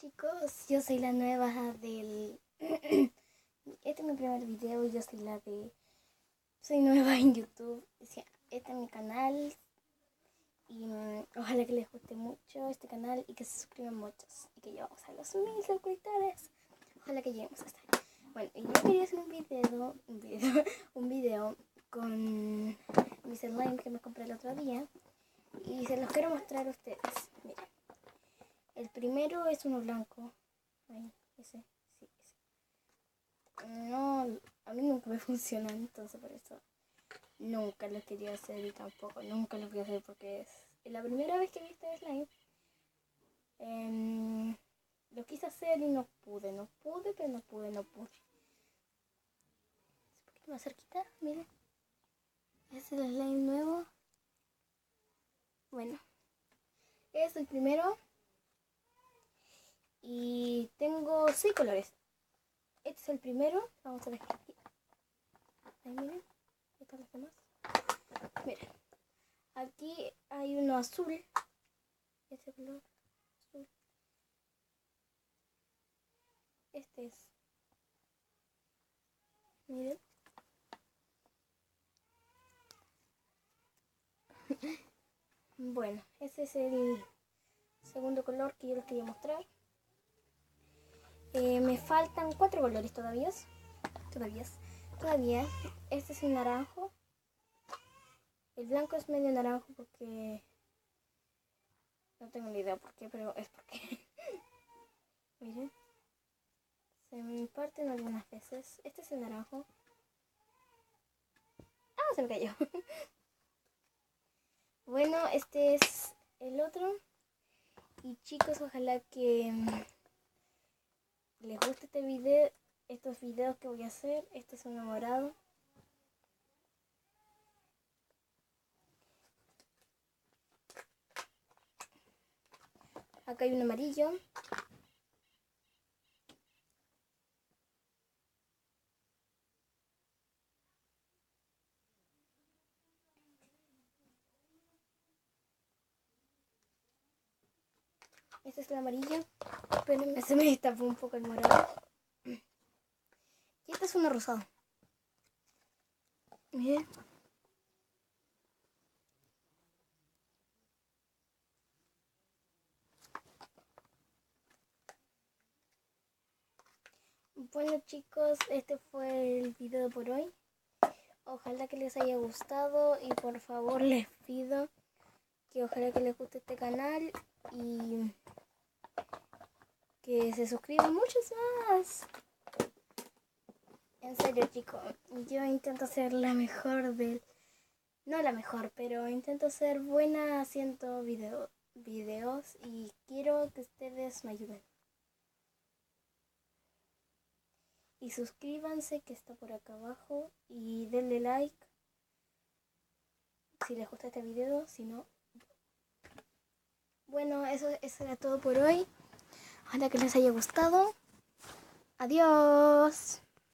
chicos, yo soy la nueva del... Este es mi primer video y yo soy la de... Soy nueva en YouTube, o sea, este es mi canal y ojalá que les guste mucho este canal y que se suscriban muchos y que lleguemos a los 1000 suscriptores. Ojalá que lleguemos hasta ahí. Bueno, y yo quería hacer un video con mis slime que me compré el otro día y se los quiero mostrar a ustedes. Miren. El primero es uno blanco. Ay, ese, sí, ese. No, a mí nunca me funciona, entonces por eso nunca lo quería hacer y tampoco nunca lo voy a hacer porque es la primera vez que vi este slime. Lo quise hacer y no pude, pero no pude. Un poquito más cerquita, miren. Este es el slime nuevo. Bueno, es el primero. Y tengo 6 colores. Este es el primero. Vamos a ver aquí. Ahí miren. Ahí están los demás. Miren. Aquí hay uno azul. Este color azul. Este es. Miren. Bueno, ese es el segundo color que yo les quería mostrar. Me faltan 4 colores todavía. Este es el naranjo. El blanco es medio naranjo porque... No tengo ni idea por qué, pero es porque... Miren. Se me parten algunas veces. Este es el naranjo. ¡Ah! Se me cayó. Bueno, este es el otro. Y chicos, ojalá que les guste este video, estos videos que voy a hacer. Este es un morado. Acá hay un amarillo. Este es el amarillo. Pero se me destapó un poco el morado. Y este es uno rosado. Miren. Bueno chicos, este fue el video por hoy. Ojalá que les haya gustado y por favor les pido que ojalá que les guste este canal y que se suscriban muchos más. En serio chicos, yo intento ser la mejor no la mejor, pero intento ser buena haciendo videos y quiero que ustedes me ayuden. Y suscríbanse que está por acá abajo y denle like si les gusta este video, si no... Bueno, eso era todo por hoy. Ojalá que les haya gustado. Adiós.